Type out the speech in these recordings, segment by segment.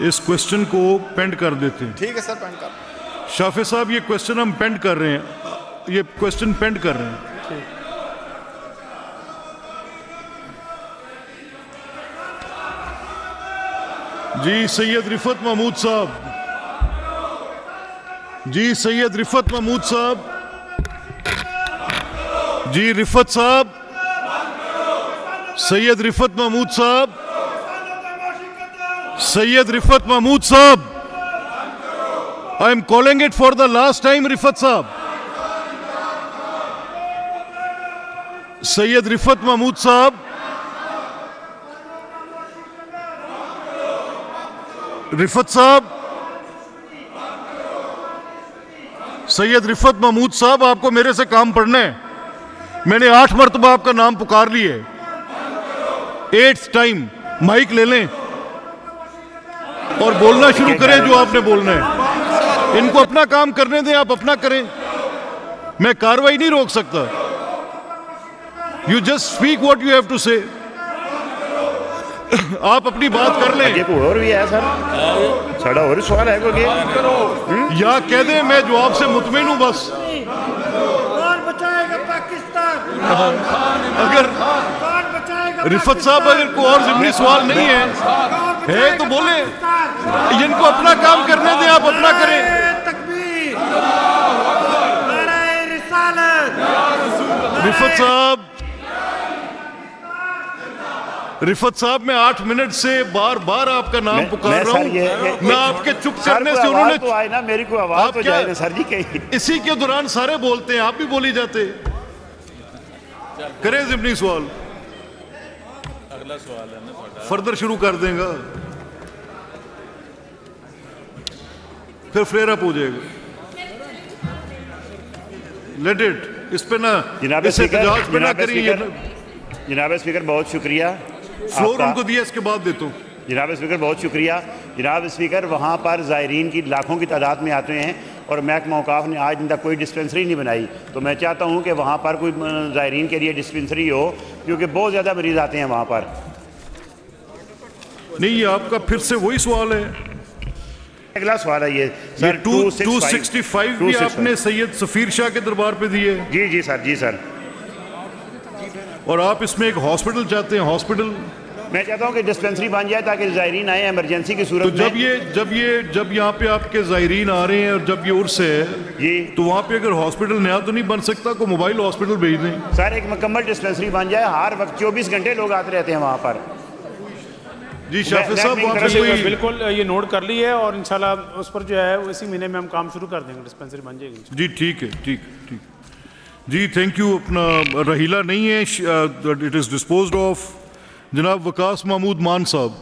इस क्वेश्चन को पेंड कर देते हैं। ठीक है सर, पेंड कर। शाफे साहब ये क्वेश्चन हम पेंड कर रहे हैं, ये क्वेश्चन पेंड कर रहे हैं। जी सैयद रिफत महमूद साहब, जी सैयद रिफत महमूद साहब, जी रिफत साहब, सैयद रिफत महमूद साहब, सैयद रिफत महमूद साहब, I am calling it for the last time. Rifat साहब, सैयद रिफत महमूद साहब, रिफत साहब, सैयद रिफत महमूद साहब, आपको मेरे से काम पढ़ना है। मैंने 8 मरतबा आपका नाम पुकार लिए, 8th टाइम। माइक ले लें और बोलना शुरू करें जो आपने बोलना है। इनको अपना काम करने दें, आप अपना करें, मैं कार्रवाई नहीं रोक सकता। You just speak what you have to say. आप अपनी बात कर लें। और भी है सर, साड़ा और सवाल है कोई? या कह दें मैं जवाब से मुतमिन हूं बस। कौन बचाएगा पाकिस्तान? अगर रिफत साहब अगर कोई और ज़िम्नी सवाल नहीं है तो बोले। इनको अपना काम करने दें, आप अपना करें। रिफत साहब, रिफत साहब, मैं 8 मिनट से बार बार आपका नाम पुकार रहा हूँ। मैं आपके चुप करने से उन्होंने तो आए ना, मेरी कोई आवाज तो जाए ना सर जी कहीं। इसी के दौरान सारे बोलते हैं, आप भी बोली जाते। करें ज़िम्नी सवाल, अगला सवाल है ना, फर्दर शुरू कर देगा, फिर फ्लेयर अप हो जाएगा। लेट इट, इस पे ना जनाब स्पीकर, जनाब स्पीकर बहुत शुक्रिया। फ्लोर उनको दिया, इसके बाद देता हूँ। जनाब स्पीकर बहुत शुक्रिया। जनाब स्पीकर, वहाँ पर ज़ायरीन की लाखों की तादाद में आते हैं और महकमा औकाफ ने आज तक कोई डिस्पेंसरी नहीं बनाई। तो मैं चाहता हूँ कि वहाँ पर कोई ज़ायरीन के लिए डिस्पेंसरी हो, क्योंकि बहुत ज़्यादा मरीज़ आते हैं वहाँ पर। नहीं, ये आपका फिर से वही सवाल है। अगला सवाल है ये सर, 265 भी आपने सैयद सफ़ीर शाह के दरबार पे दिए। जी जी सर, जी सर। और आप इसमें एक हॉस्पिटल चाहते हैं। हॉस्पिटल मैं चाहता हूँ कि डिस्पेंसरी बन जाए ताकि ज़ायरीन आए इमरजेंसी की सूरत में। जब यहाँ पे आपके ज़ायरीन आ रहे हैं और जब ये उर्स है जी, तो वहाँ पे अगर हॉस्पिटल नया तो नहीं बन सकता, को मोबाइल हॉस्पिटल भेज दें। सर एक मुकम्मल डिस्पेंसरी बन जाए, हर वक्त 24 घंटे लोग आते रहते हैं वहाँ पर। जी शाफी साहब, बिल्कुल ये नोट कर ली है और इंशाल्लाह उस पर जो है इसी महीने में हम काम शुरू कर देंगे, डिस्पेंसरी बन जाएगी। जी ठीक है, ठीक ठीक जी, थैंक यू। अपना रहीला नहीं है, इट इज़ डिस्पोज्ड ऑफ। जनाब वकास महमूद मान साहब।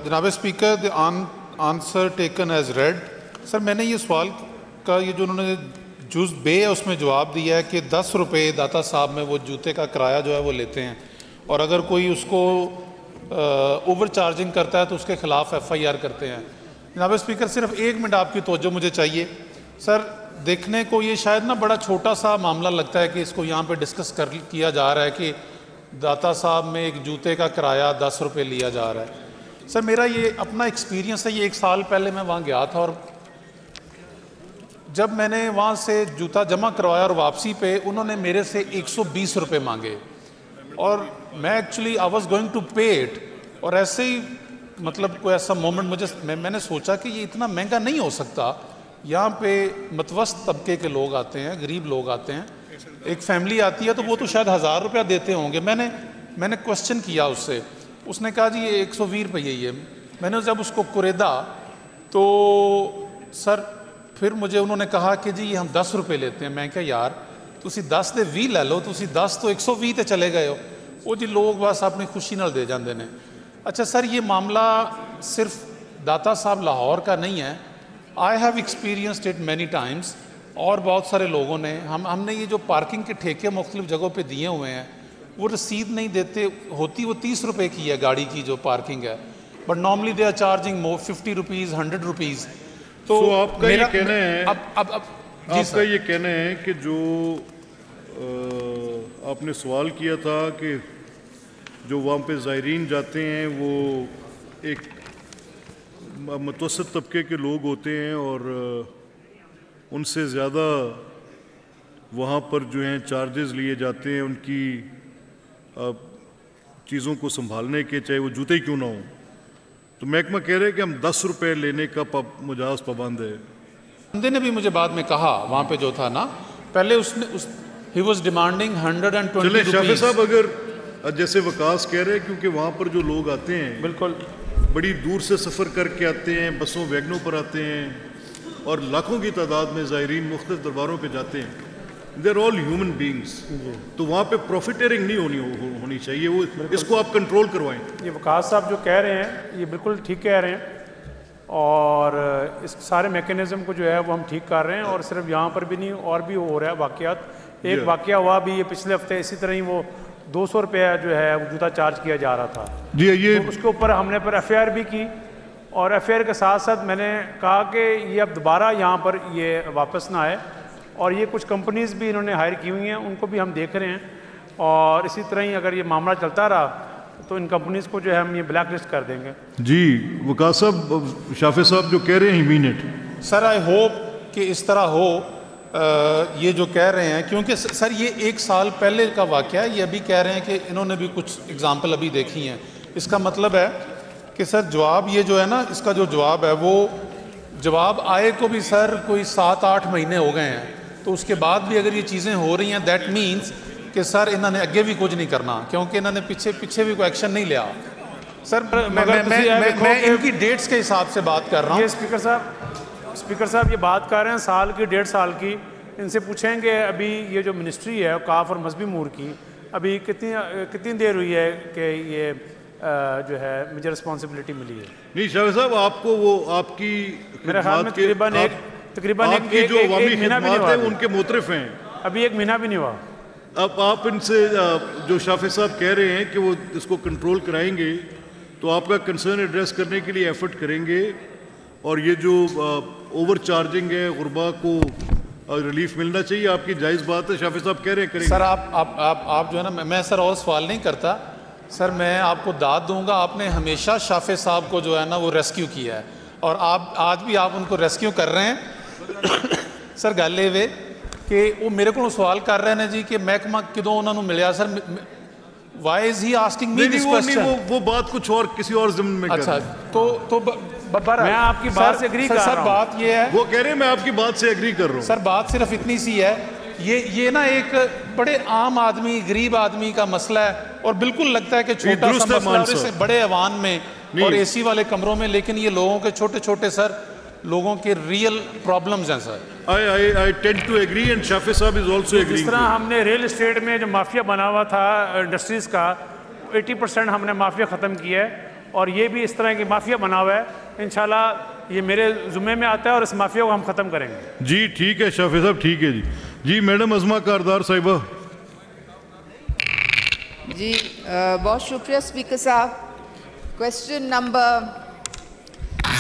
जनाब speaker, the answer taken as read. Sir मैंने ये सवाल का ये जो उन्होंने जूस बे है उसमें जवाब दिया है कि 10 रुपये दाता साहब में वो जूते का किराया जो है वो लेते हैं, और अगर कोई उसको ओवर चार्जिंग करता है तो उसके खिलाफ FIR करते हैं। जनाब स्पीकर, सिर्फ 1 मिनट आपकी तवज्जो मुझे चाहिए। सर देखने को ये शायद ना बड़ा छोटा सा मामला लगता है कि इसको यहाँ पे डिस्कस किया जा रहा है कि दाता साहब में एक जूते का किराया 10 रुपये लिया जा रहा है। सर मेरा ये अपना एक्सपीरियंस है, ये 1 साल पहले मैं वहाँ गया था और जब मैंने वहाँ से जूता जमा करवाया और वापसी पे उन्होंने मेरे से 120 रुपये मांगे और मैं actually I was going to pay it. और ऐसे ही मतलब कोई ऐसा मोमेंट मैंने सोचा कि ये इतना महंगा नहीं हो सकता। यहाँ पे मतवस्त तबके के लोग आते हैं, गरीब लोग आते हैं, एक फैमिली आती है तो वो तो शायद 1000 रुपया देते होंगे। मैंने क्वेश्चन किया उससे, उसने कहा जी ये 120 रुपये ही है। मैंने जब उसको कुरेदा तो सर फिर मुझे उन्होंने कहा कि जी ये हम 10 रुपये लेते हैं। मैं क्या यार तुसी 10 दे 20 ले लो, तुसी 10 तो 120 ते चले गए हो। वो जी लोग बस अपनी खुशी नाल दे जाते हैं। अच्छा सर, ये मामला सिर्फ दाता साहब लाहौर का नहीं है, I have experienced it many times. और बहुत सारे लोगों ने हमने ये जो पार्किंग के ठेके मुख्तलिफ जगहों पे दिए हुए हैं, वो रसीद नहीं देते, होती वो 30 रुपये की है गाड़ी की जो पार्किंग है, but normally they are charging more 50 rupees 100 rupees. तो आपका ये कहना है, आपका ये कहना है कि जो आपने सवाल किया था कि जो वहाँ पे ज़ायरीन जाते हैं वो एक मुतवस्सित तबके के लोग होते हैं और उनसे ज़्यादा वहाँ पर जो हैं चार्जेस लिए जाते हैं उनकी चीज़ों को संभालने के, चाहे वो जूते ही क्यों ना हों। तो महकमा कह रहे हैं कि हम 10 रुपये लेने का मुजाज पाबंद है। बंदे ने भी मुझे बाद में कहा वहाँ पे जो था ना, पहले ही वॉज डिमांडिंग 120 चले शाफी रुपीस। साहब, अगर जैसे वकास कह रहे हैं, क्योंकि वहाँ पर जो लोग आते हैं बिल्कुल बड़ी दूर से सफ़र करके आते हैं, बसों वैगनों पर आते हैं और लाखों की तादाद में ज़ायरीन मुख्तलिफ दरबारों पे जाते हैं। They are all human beings, तो वहाँ पे प्रॉफिटेरिंग नहीं होनी चाहिए। वो इसको आप कंट्रोल करवाएं। ये वकास साहब जो कह रहे हैं ये बिल्कुल ठीक कह रहे हैं और इस सारे मैकेनिज़्म को जो है वो हम ठीक कर रहे हैं। और सिर्फ यहाँ पर भी नहीं, और भी हो रहा है वाक़यात। एक वाक़या हुआ भी ये पिछले हफ्ते, इसी तरह ही वो 200 रुपया जो है वो जूता चार्ज किया जा रहा था जी। ये तो उसके ऊपर हमने पर FIR भी की और FIR के साथ साथ मैंने कहा कि ये अब दोबारा यहाँ पर ये वापस ना आए। और ये कुछ कंपनीज़ भी इन्होंने हायर की हुई हैं, उनको भी हम देख रहे हैं और इसी तरह ही अगर ये मामला चलता रहा तो इन कंपनीज़ को जो है हम ये ब्लैक लिस्ट कर देंगे। जी वकास साहब, शाफी साहब जो कह रहे हैं he mean it. Sir I hope कि इस तरह हो ये जो कह रहे हैं, क्योंकि सर ये 1 साल पहले का वाक़या है। ये अभी कह रहे हैं कि इन्होंने भी कुछ एग्जाम्पल अभी देखी हैं। इसका मतलब है कि सर जवाब ये जो है ना, इसका जो जवाब है वो जवाब आए को भी सर कोई 7-8 महीने हो गए हैं। तो उसके बाद भी अगर ये चीज़ें हो रही हैं, दैट मीन्स कि सर इन्होंने अगे भी कुछ नहीं करना, क्योंकि इन्होंने पीछे भी कोई एक्शन नहीं लिया। सर मैं इनकी डेट्स के हिसाब से बात कर रहा हूँ। ये स्पीकर साहब ये बात कर रहे हैं साल की, 1.5 साल की। इनसे पूछेंगे अभी ये जो मिनिस्ट्री है काफ और मजहबी अमूर की, अभी कितनी देर हुई है कि ये जो है मुझे रिस्पॉन्सिबिलिटी मिली है? नहीं शाफी साहब, आपको वो आपकी मेरे ख्याल में तकरीबन एक जो अवामी खिदमात है उनके मुतरिफ हैं। अभी 1 महीना भी नहीं हुआ। अब आप इनसे जो शाफी साहब कह रहे हैं कि वो इसको कंट्रोल कराएंगे, तो आपका कंसर्न एड्रेस करने के लिए एफर्ट करेंगे और ये जो ओवर चार्जिंग है, गुरबा को रिलीफ मिलना चाहिए। आपकी जायज़ बात है, शाफी साहब कह रहे हैं करेंगे। सर आप जो है ना, मैं सर और सवाल नहीं करता सर, मैं आपको दाद दूंगा। आपने हमेशा शाफी साहब को जो है ना वो रेस्क्यू किया है और आप आज भी आप उनको रेस्क्यू कर रहे हैं। सर गल ये वे कि वो मेरे को सवाल कर रहे हैं जी कि महकमा किदों उन्होंने मिलिया। Sir why is he asking me this question? वो बात कुछ और किसी और ज़मीन में। अच्छा तो मैं आपकी बात से एग्री कर रहा हूं। सर बात ये है, वो कह रहे हैं मैं आपकी बात से एग्री कर रहा हूँ। सर बात सिर्फ इतनी सी है, ये ना एक बड़े आम आदमी, गरीब आदमी का मसला है और बिल्कुल लगता है कि छोटा सा मसला और इसे बड़े ऐवान में और AC वाले कमरों में, लेकिन ये लोगों के छोटे छोटे सर लोगों के रियल प्रॉब्लम्स हैं sir. I tend to agree and Shafi साहब is also agreeing। जिस तरह हमने रियल एस्टेट में जो माफिया बना हुआ था इंडस्ट्रीज का, 80% हमने माफिया ख़त्म किया है और ये भी इस तरह की माफिया बना हुआ है। इंशाल्लाह ये मेरे ज़ुम्मे में आता है और इस माफिया को हम ख़त्म करेंगे। जी ठीक है शाफी साहब, ठीक है जी। जी मैडम अज़मा कारदार साहिबा। जी बहुत शुक्रिया स्पीकर साहब। Question number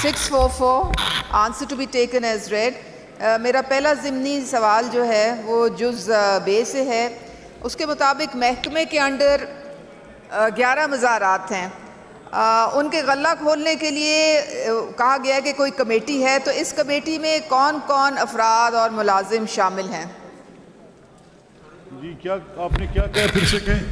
644, answer to be taken as read. मेरा पहला ज़िमनी सवाल जो है वो जुज़ बे से है। उसके मुताबिक महकमे के अंडर 11 मज़ारात हैं। उनके गल्ला खोलने के लिए कहा गया है कि कोई कमेटी है, तो इस कमेटी में कौन कौन अफराद और मुलाजिम शामिल हैं? जी क्या आपने क्या कहा, फिर से कहें?